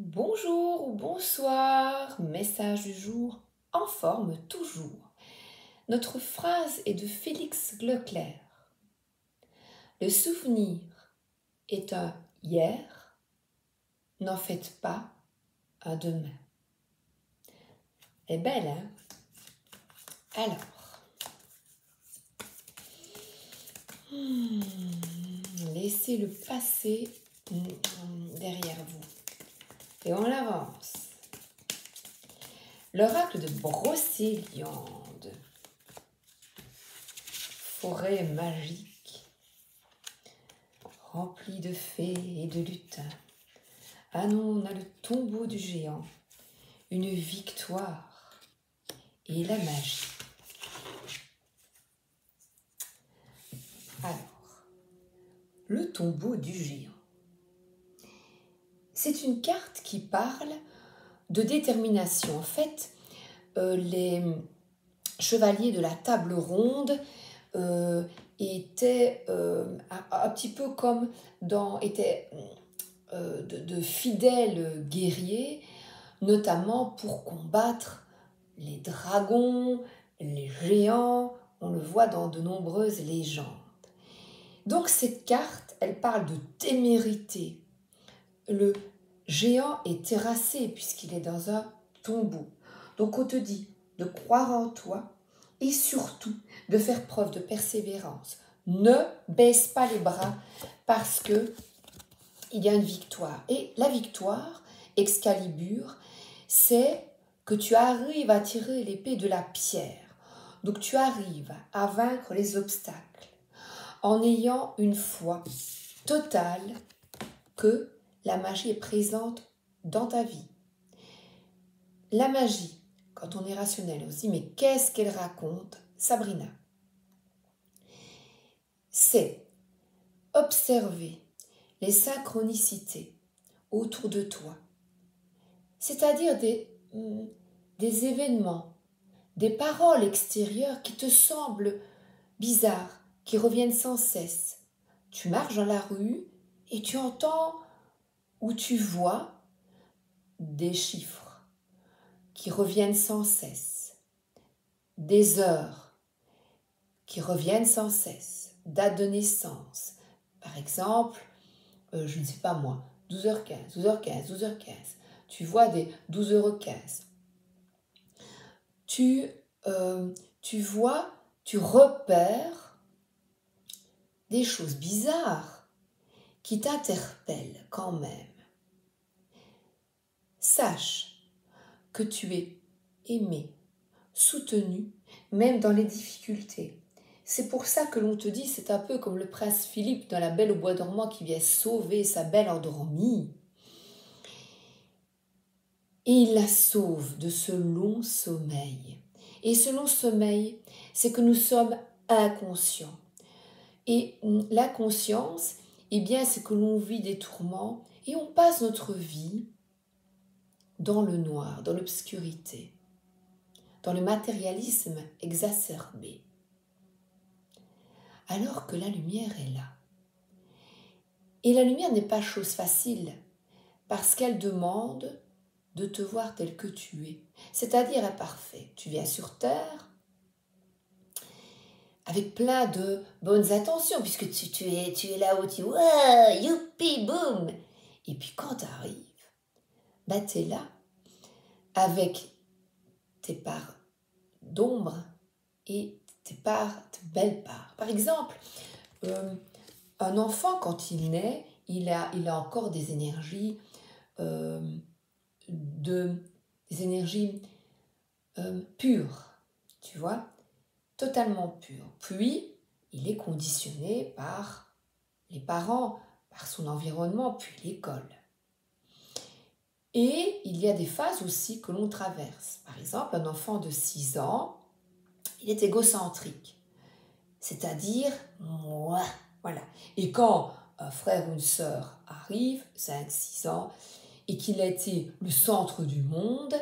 Bonjour ou bonsoir, message du jour, en forme toujours. Notre phrase est de Félix Leclerc. Le souvenir est un hier, n'en faites pas un demain. Elle est belle, hein? Alors, laissez le passé derrière vous. Et on avance. L'oracle de Brocéliande. Forêt magique, remplie de fées et de lutins. Ah non, on a le tombeau du géant, une victoire et la magie. Alors, le tombeau du géant. C'est une carte qui parle de détermination. En fait, les chevaliers de la table ronde étaient un petit peu comme étaient de fidèles guerriers, notamment pour combattre les dragons, les géants. On le voit dans de nombreuses légendes. Donc cette carte, elle parle de témérité. Le géant est terrassé puisqu'il est dans un tombeau. Donc on te dit de croire en toi et surtout de faire preuve de persévérance. Ne baisse pas les bras parce que il y a une victoire. Et la victoire, Excalibur, c'est que tu arrives à tirer l'épée de la pierre. Donc tu arrives à vaincre les obstacles en ayant une foi totale que la magie est présente dans ta vie. La magie, quand on est rationnel, on se dit mais qu'est-ce qu'elle raconte, Sabrina? C'est observer les synchronicités autour de toi, c'est-à-dire des événements, des paroles extérieures qui te semblent bizarres, qui reviennent sans cesse. Tu marches dans la rue et tu entends ou tu vois des chiffres qui reviennent sans cesse, des heures qui reviennent sans cesse, date de naissance. Par exemple, je ne sais pas moi, 12h15, 12h15, 12h15. Tu vois des 12h15. Tu vois, tu repères des choses bizarres qui t'interpellent quand même. Sache que tu es aimé, soutenu, même dans les difficultés. C'est pour ça que l'on te dit, c'est un peu comme le prince Philippe dans La Belle au bois dormant qui vient sauver sa belle endormie. Et il la sauve de ce long sommeil. Et ce long sommeil, c'est que nous sommes inconscients. Et l'inconscience, eh bien, c'est que l'on vit des tourments et on passe notre vie dans le noir, dans l'obscurité, dans le matérialisme exacerbé. Alors que la lumière est là. Et la lumière n'est pas chose facile, parce qu'elle demande de te voir tel que tu es, c'est-à-dire imparfait. Tu viens sur Terre avec plein de bonnes intentions, puisque tu es là où tu ouais, youpi, boum. Et puis quand tu arrives, bah tu es là avec tes parts d'ombre et tes belles parts. Par exemple, un enfant, quand il naît, il a encore des énergies, pures, tu vois, totalement pures. Puis, il est conditionné par les parents, par son environnement, puis l'école. Et il y a des phases aussi que l'on traverse. Par exemple, un enfant de 6 ans, il est égocentrique. C'est-à-dire, moi, voilà. Et quand un frère ou une sœur arrive, 5, 6 ans, et qu'il a été le centre du monde,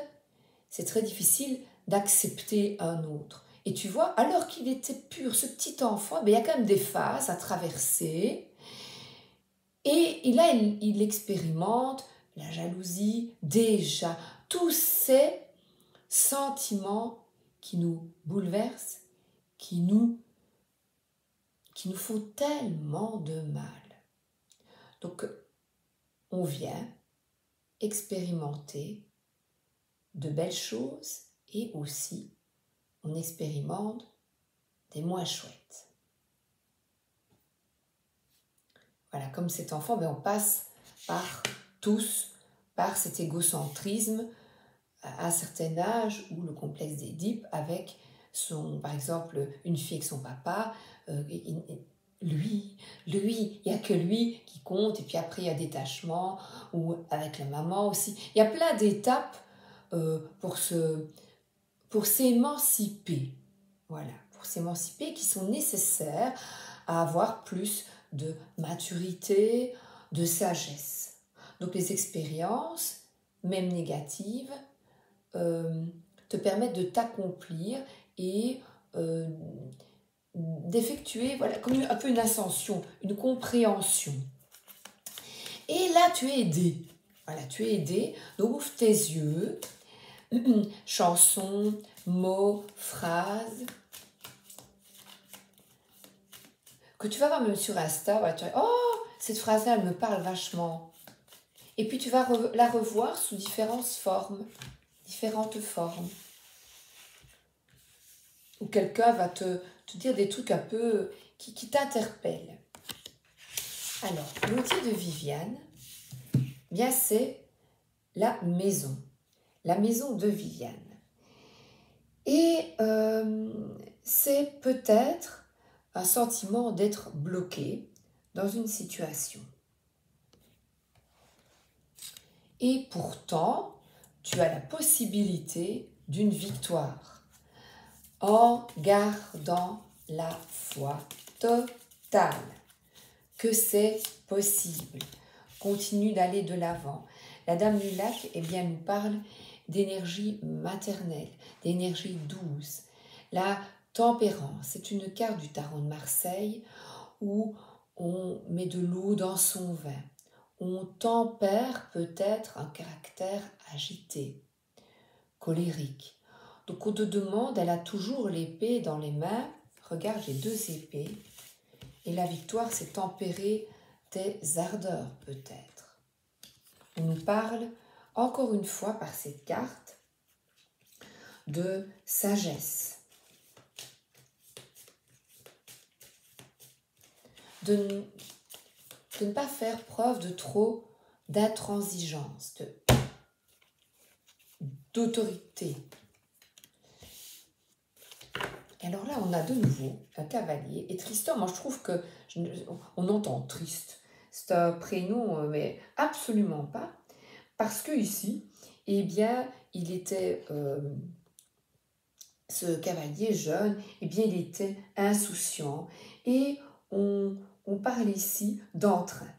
c'est très difficile d'accepter un autre. Et tu vois, alors qu'il était pur, ce petit enfant, il y a quand même des phases à traverser. Et là, il expérimente la jalousie, déjà, tous ces sentiments qui nous bouleversent, qui nous font tellement de mal. Donc, on vient expérimenter de belles choses et aussi on expérimente des moins chouettes. Voilà, comme cet enfant, on passe par cet égocentrisme à un certain âge où le complexe d'Édipe avec par exemple, une fille avec son papa, lui, il n'y a que lui qui compte, et puis après il y a détachement, ou avec la maman aussi. Il y a plein d'étapes pour s'émanciper. Voilà, pour s'émanciper qui sont nécessaires à avoir plus de maturité, de sagesse. Donc les expériences, même négatives, te permettent de t'accomplir et d'effectuer comme un peu une ascension, une compréhension. Et là, tu es aidé. Voilà, tu es aidé. Donc ouvre tes yeux. Chansons, mots, phrases. Que tu vas voir même sur Insta, voilà, tu vas, oh, cette phrase-là, elle me parle vachement. Et puis tu vas la revoir sous différentes formes. Ou quelqu'un va te dire des trucs un peu qui t'interpellent. Alors, l'outil de Viviane, bien c'est la maison de Viviane. Et c'est peut-être un sentiment d'être bloqué dans une situation. Et pourtant, tu as la possibilité d'une victoire en gardant la foi totale que c'est possible. Continue d'aller de l'avant. La Dame du Lac, nous parle d'énergie maternelle, d'énergie douce. La tempérance, c'est une carte du tarot de Marseille où on met de l'eau dans son vin. On tempère peut-être un caractère agité, colérique. Donc on te demande, elle a toujours l'épée dans les mains. Regarde, j'ai 2 épées. Et la victoire, c'est tempérer tes ardeurs peut-être. On nous parle, encore une fois, par cette carte, de sagesse. De ne pas faire preuve de trop d'intransigeance, d'autorité. Et alors là, on a de nouveau un cavalier. Et Tristan, moi je trouve que on entend triste. C'est un prénom, mais absolument pas. Parce que ici, il était, ce cavalier jeune, il était insouciant. Et on parle ici d'entrain.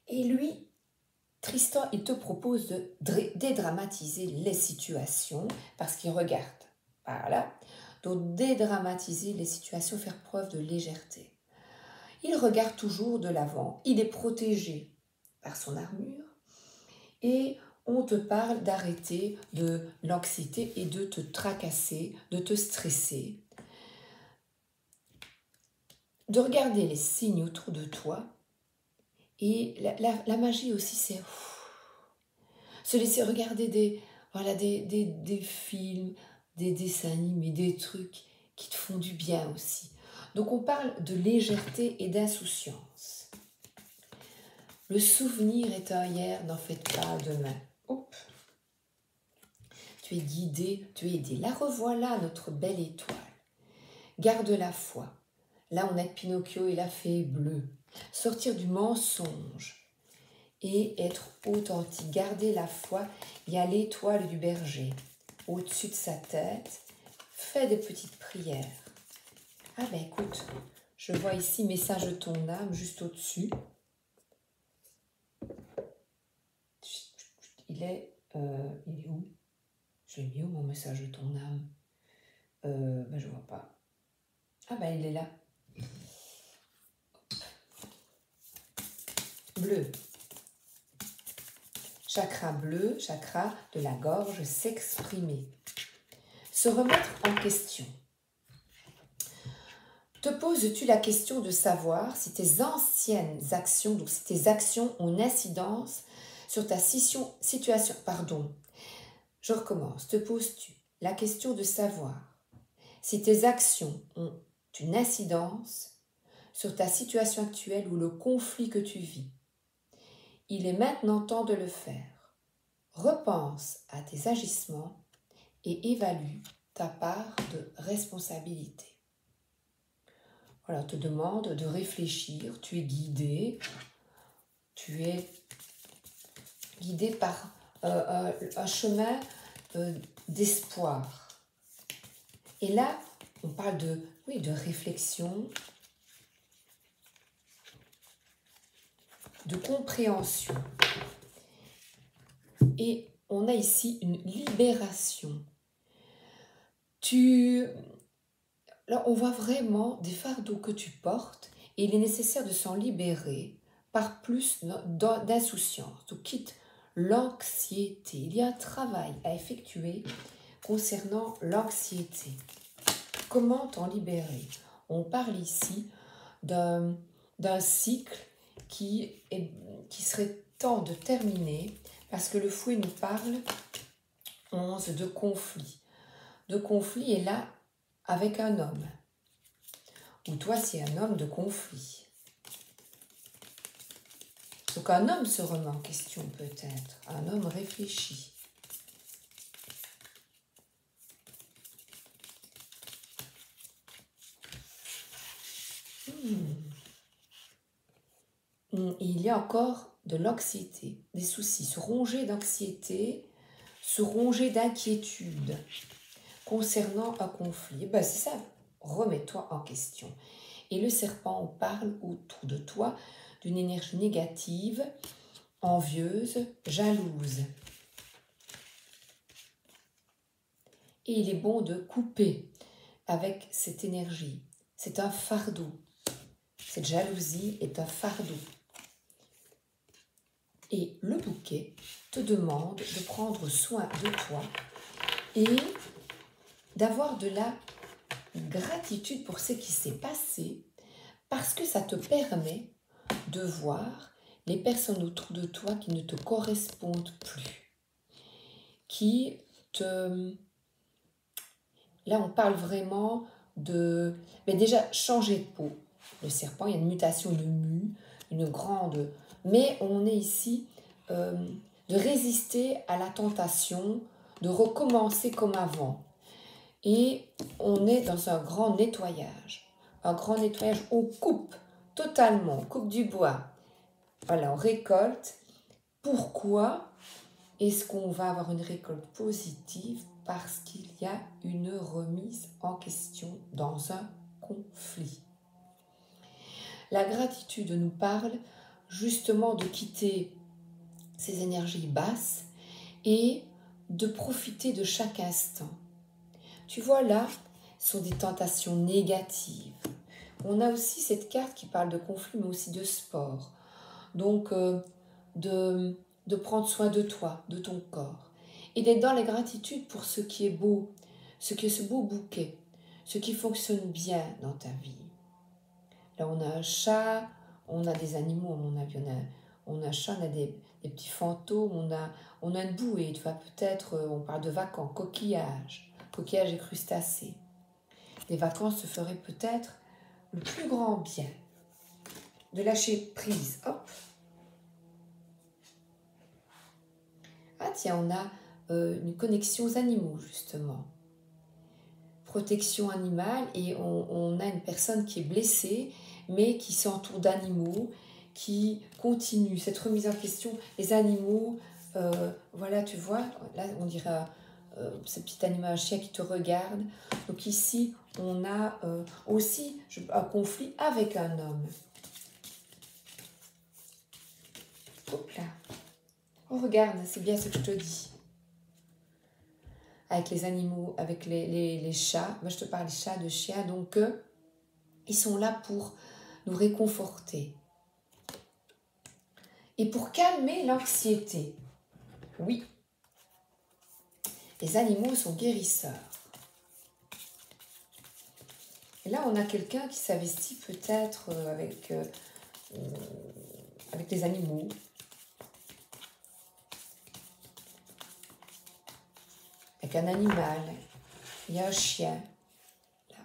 Et lui, Tristan, il te propose de dédramatiser les situations parce qu'il regarde. Voilà. Donc, dédramatiser les situations, faire preuve de légèreté. Il regarde toujours de l'avant. Il est protégé par son armure. Et on te parle d'arrêter de l'anxiété et de te tracasser, de te stresser. De regarder les signes autour de toi. Et la magie aussi, c'est se laisser regarder des films, des dessins animés, des trucs qui te font du bien aussi. Donc on parle de légèreté et d'insouciance. Le souvenir est un hier, n'en faites pas demain. Hop. Tu es guidé, tu es aidé. La revoilà, notre belle étoile. Garde la foi. Là, on a Pinocchio et la fée bleue. Sortir du mensonge et être authentique. Garder la foi. Il y a l'étoile du berger au-dessus de sa tête. Fais des petites prières. Ah ben écoute, je vois ici message de ton âme juste au-dessus. Il est où? Je l'ai mis où mon message de ton âme? Je vois pas. Ah ben il est là. Bleu. chakra bleu, chakra de la gorge, s'exprimer. Se remettre en question. Te poses-tu la question de savoir si tes anciennes actions, donc si tes actions ont une incidence sur ta situation, je recommence. Te poses-tu la question de savoir si tes actions ont une incidence sur ta situation actuelle ou le conflit que tu vis? Il est maintenant temps de le faire. Repense à tes agissements et évalue ta part de responsabilité. Voilà, on te demande de réfléchir, tu es guidé par un chemin d'espoir. Et là, on parle de réflexion, de compréhension. Et on a ici une libération. Là, on voit vraiment des fardeaux que tu portes et il est nécessaire de s'en libérer par plus d'insouciance. Donc, quitte l'anxiété. Il y a un travail à effectuer concernant l'anxiété. Comment t'en libérer? On parle ici d'un cycle qui serait temps de terminer parce que le fouet nous parle 11 de conflit. De conflit est là avec un homme. Ou toi, c'est un homme de conflit. Donc un homme se remet en question peut-être. Un homme réfléchit. Il y a encore de l'anxiété, des soucis, se ronger d'anxiété, se ronger d'inquiétude concernant un conflit. C'est ça, remets-toi en question. Et le serpent, on parle autour de toi d'une énergie négative, envieuse, jalouse. Et il est bon de couper avec cette énergie. C'est un fardeau. Cette jalousie est un fardeau. Et le bouquet te demande de prendre soin de toi et d'avoir de la gratitude pour ce qui s'est passé parce que ça te permet de voir les personnes autour de toi qui ne te correspondent plus. Là, on parle vraiment de... Mais déjà, changer de peau. Le serpent, il y a une mutation, une grande... Mais on est ici de résister à la tentation, de recommencer comme avant. Et on est dans un grand nettoyage. Un grand nettoyage, on coupe totalement, on coupe du bois. Voilà, on récolte. Pourquoi est-ce qu'on va avoir une récolte positive? Parce qu'il y a une remise en question dans un conflit. La gratitude nous parle justement de quitter ces énergies basses et de profiter de chaque instant. Tu vois là, ce sont des tentations négatives. On a aussi cette carte qui parle de conflit mais aussi de sport. Donc de prendre soin de toi, de ton corps. Et d'être dans la gratitude pour ce qui est beau, ce beau bouquet, ce qui fonctionne bien dans ta vie. Là, on a un chat, on a des animaux, à mon avis, on a un chat, on a des petits fantômes, on a une bouée, tu vois, peut-être, on parle de vacances, coquillages et crustacés. Les vacances se feraient peut-être le plus grand bien. De lâcher prise, hop. Ah tiens, on a une connexion aux animaux, justement. Protection animale, et on a une personne qui est blessée, mais qui s'entoure d'animaux, qui continue cette remise en question. Les animaux, voilà, tu vois, là on dirait ce petit animal, un chien qui te regarde. Donc ici, on a aussi un conflit avec un homme. Hop là. Oh, regarde, c'est bien ce que je te dis. Avec les animaux, avec les chats. Moi, je te parle des chats, de chiens. Donc, ils sont là pour nous réconforter. Et pour calmer l'anxiété. Oui, les animaux sont guérisseurs. Et là, on a quelqu'un qui s'investit peut-être avec les animaux. Avec un animal. Il y a un chien. Là.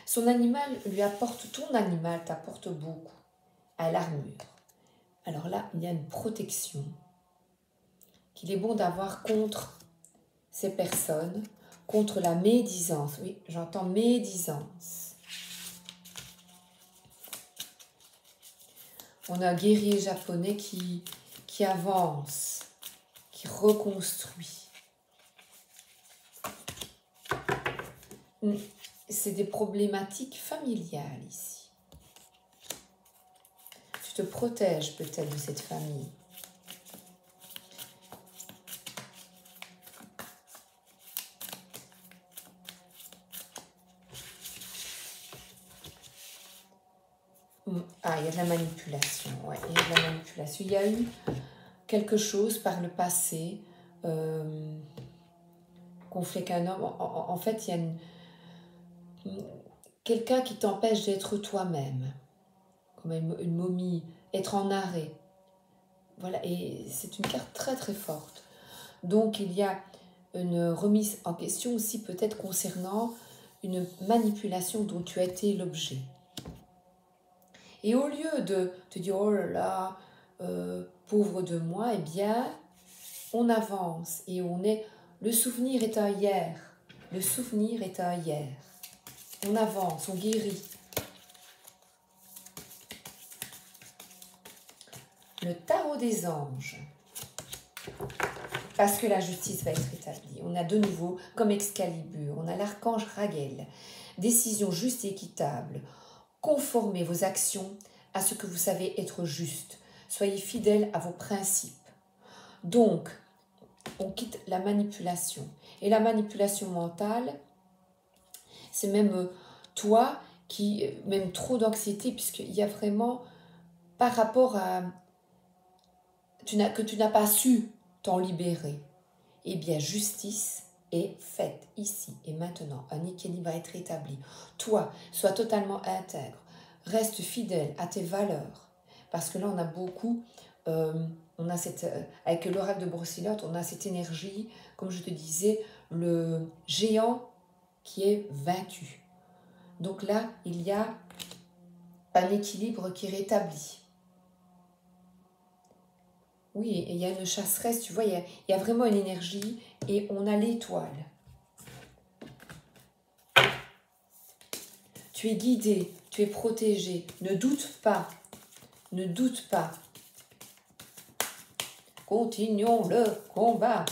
Son animal lui apporte, ton animal t'apporte beaucoup à l'armure. Alors là, il y a une protection qu'il est bon d'avoir contre ces personnes, contre la médisance. Oui, j'entends médisance. On a un guerrier japonais qui avance, qui reconstruit. C'est des problématiques familiales ici. Tu te protèges peut-être de cette famille. Ah, il y a de la manipulation. Ouais, il y a de la manipulation. Il y a eu quelque chose par le passé qu'on fait qu'un homme. En fait, il y a quelqu'un qui t'empêche d'être toi-même, comme une momie, être en arrêt. Voilà, et c'est une carte très très forte. Donc, il y a une remise en question aussi peut-être concernant une manipulation dont tu as été l'objet. Et au lieu de te dire « oh là là, pauvre de moi », eh bien, on avance et on est... Le souvenir est un hier. Le souvenir est un hier. On avance, on guérit. Le tarot des anges. Parce que la justice va être établie. On a de nouveau, comme Excalibur, on a l'archange Raguel. Décision juste et équitable. Conformez vos actions à ce que vous savez être juste. Soyez fidèles à vos principes. Donc, on quitte la manipulation. Et la manipulation mentale, c'est même toi qui, même trop d'anxiété, puisqu'il y a vraiment, par rapport à, que tu n'as pas su t'en libérer, eh bien, justice est faite ici et maintenant. Un équilibre va être établi. Toi, sois totalement intègre. Reste fidèle à tes valeurs. Parce que là, on a beaucoup... on a cette, avec l'oracle de Brossiliote, on a cette énergie, comme je te disais, le géant qui est vaincu. Donc là, il y a un équilibre qui est rétabli. Oui, et il y a une chasseresse, tu vois, il y a vraiment une énergie et on a l'étoile. Tu es guidé, tu es protégé. Ne doute pas, ne doute pas. Continuons le combat.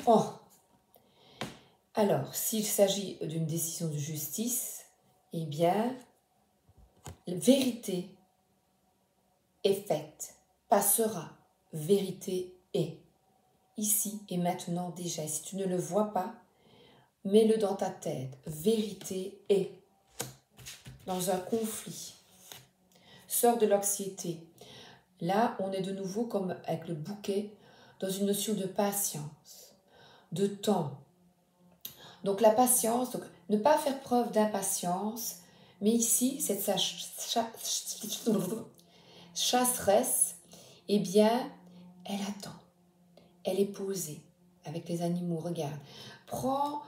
Oh. Alors, s'il s'agit d'une décision de justice, eh bien, la vérité est faite, passera, vérité est. Ici et maintenant déjà. Si tu ne le vois pas, mets-le dans ta tête. Vérité est. Dans un conflit. Sors de l'anxiété. Là, on est de nouveau comme avec le bouquet, dans une notion de patience, de temps. Donc la patience, donc, ne pas faire preuve d'impatience, mais ici, cette chasseresse, eh bien, elle attend. Elle est posée avec les animaux. Regarde. Prends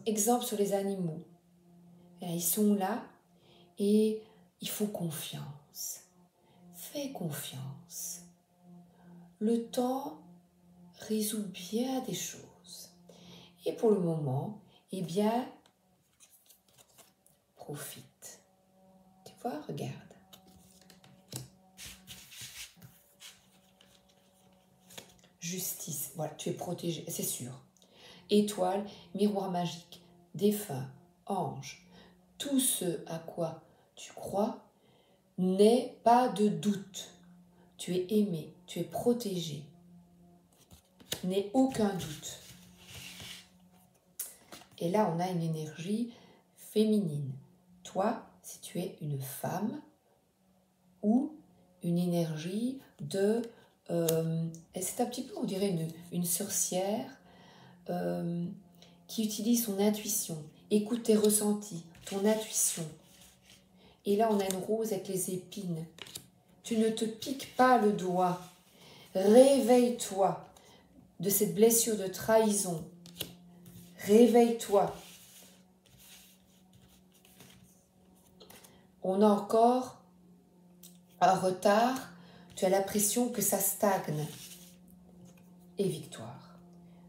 exemple sur les animaux. Ils sont là et il faut confiance. Fais confiance. Le temps résout bien des choses. Et pour le moment, eh bien, profite. Tu vois, regarde. Justice, voilà, tu es protégé, c'est sûr. Étoile, miroir magique, défunt, ange, tout ce à quoi tu crois, n'aie pas de doute. Tu es aimé, tu es protégé. n'aie aucun doute. Et là, on a une énergie féminine. Toi, si tu es une femme ou une énergie de... c'est un petit peu, on dirait, une sorcière qui utilise son intuition. Écoute tes ressentis, ton intuition. Et là, on a une rose avec les épines. Tu ne te piques pas le doigt. Réveille-toi de cette blessure de trahison. Réveille-toi. On a encore un retard. Tu as l'impression que ça stagne. Et victoire.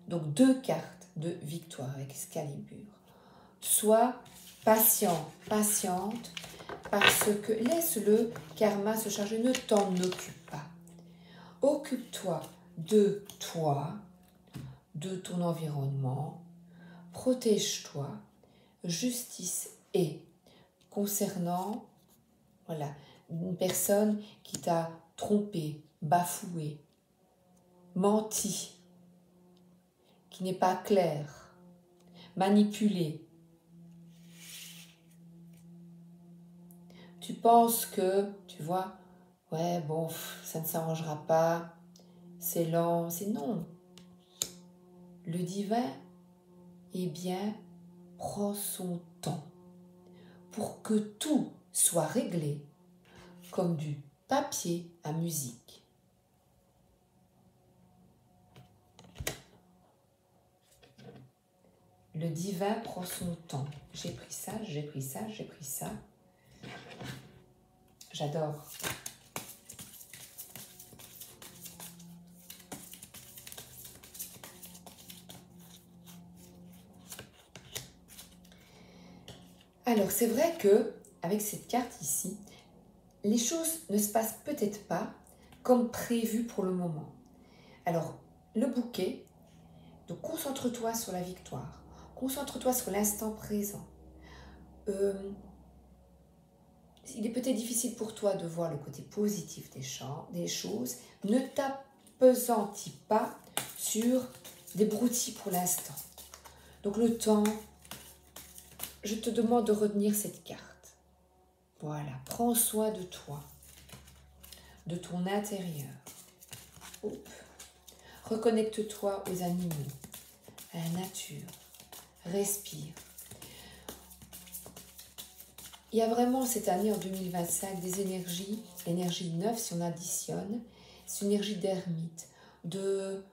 Donc 2 cartes de victoire avec Excalibur. Sois patient, patiente, parce que laisse le karma se charger, ne t'en occupe pas. Occupe-toi, de ton environnement, protège-toi, justice est concernant une personne qui t'a trompé, bafoué, menti, qui n'est pas clair, manipulé. Tu penses que, tu vois, ouais, bon, ça ne s'arrangera pas, c'est lent, c'est non. Le divin, eh bien, prend son temps pour que tout soit réglé comme du papier à musique. Le divin prend son temps. J'ai pris ça, j'ai pris ça, j'ai pris ça. J'adore. Alors, c'est vrai que avec cette carte ici, les choses ne se passent peut-être pas comme prévu pour le moment. Alors, le bouquet, donc concentre-toi sur la victoire, concentre-toi sur l'instant présent. Il est peut-être difficile pour toi de voir le côté positif des choses. Ne t'appesantis pas sur des broutilles pour l'instant. Donc le temps, je te demande de retenir cette carte. Voilà, prends soin de toi, de ton intérieur. Reconnecte-toi aux animaux, à la nature. Respire. Il y a vraiment cette année en 2025 des énergies 9 si on additionne, c'est une énergie d'ermite, de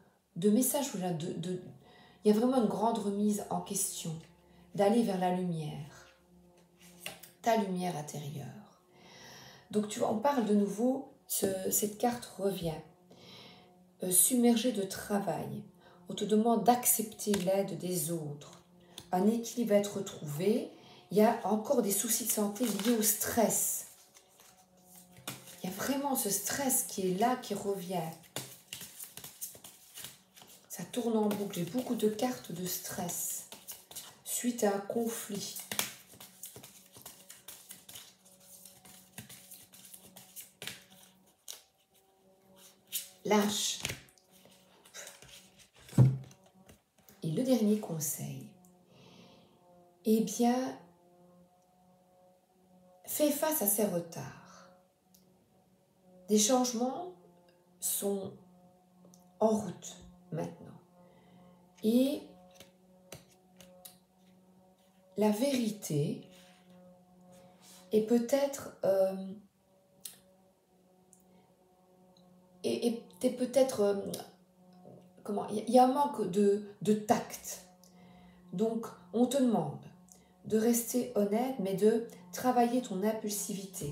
messages, il y a vraiment une grande remise en question, d'aller vers la lumière, ta lumière intérieure. Donc tu vois, on parle de nouveau, cette carte revient, submergée de travail, on te demande d'accepter l'aide des autres, un équilibre va être retrouvé. Il y a encore des soucis de santé liés au stress. Il y a vraiment ce stress qui est là, qui revient. Ça tourne en boucle. J'ai beaucoup de cartes de stress suite à un conflit. Lâche. Et le dernier conseil, eh bien, fais face à ces retards. Des changements sont en route maintenant. Et la vérité est peut-être comment, il y a un manque de tact. Donc, on te demande de rester honnête, mais de travailler ton impulsivité.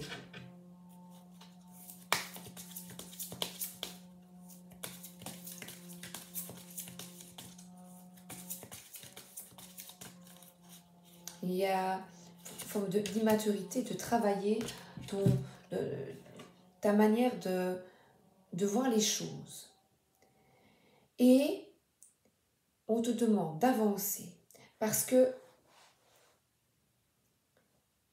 Il y a une forme d'immaturité, de travailler ta manière de voir les choses. Et on te demande d'avancer parce que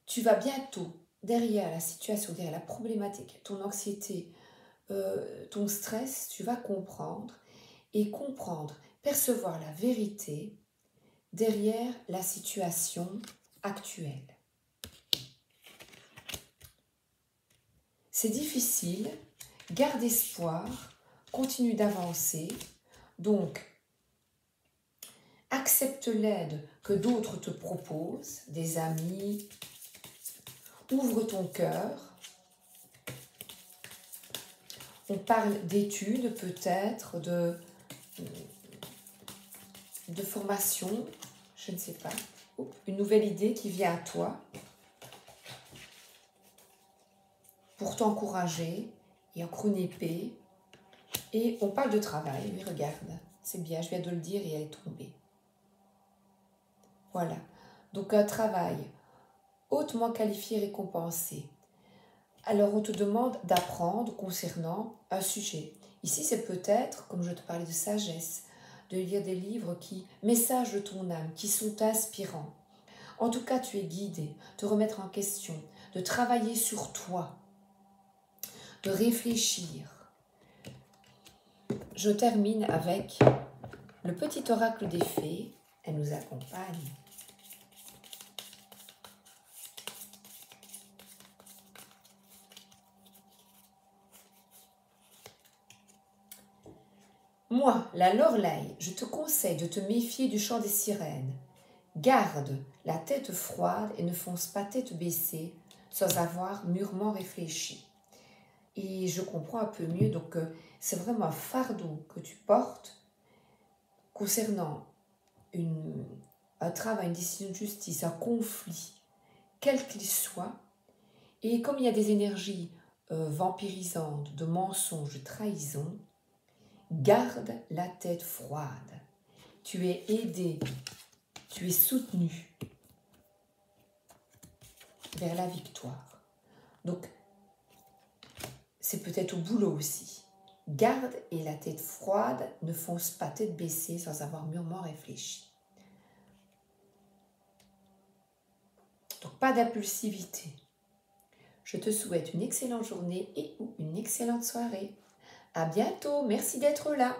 tu vas bientôt, derrière la situation, derrière la problématique, ton anxiété, ton stress, tu vas comprendre et comprendre, percevoir la vérité derrière la situation actuelle. C'est difficile, garde espoir, continue d'avancer, donc accepte l'aide que d'autres te proposent, des amis, ouvre ton cœur. On parle d'études peut-être, de formation, je ne sais pas, une nouvelle idée qui vient à toi pour t'encourager, et encore une épée. Et on parle de travail, oui, regarde, c'est bien, je viens de le dire et elle est tombée. Voilà, donc un travail hautement qualifié et récompensé. Alors on te demande d'apprendre concernant un sujet. Ici c'est peut-être, comme je te parlais de sagesse, de lire des livres qui, messages de ton âme, qui sont inspirants. En tout cas tu es guidé, te remettre en question, de travailler sur toi, de réfléchir. Je termine avec le petit oracle des fées, elle nous accompagne. Moi, la Loreley, je te conseille de te méfier du chant des sirènes. Garde la tête froide et ne fonce pas tête baissée sans avoir mûrement réfléchi. Et je comprends un peu mieux, donc c'est vraiment un fardeau que tu portes concernant un travail, une décision de justice, un conflit, quel qu'il soit. Et comme il y a des énergies vampirisantes, de mensonges, de trahison, garde la tête froide. Tu es aidé, tu es soutenu vers la victoire. Donc, c'est peut-être au boulot aussi. Garde et la tête froide, ne fonce pas tête baissée sans avoir mûrement réfléchi. Donc, pas d'impulsivité. Je te souhaite une excellente journée et ou une excellente soirée. À bientôt, merci d'être là.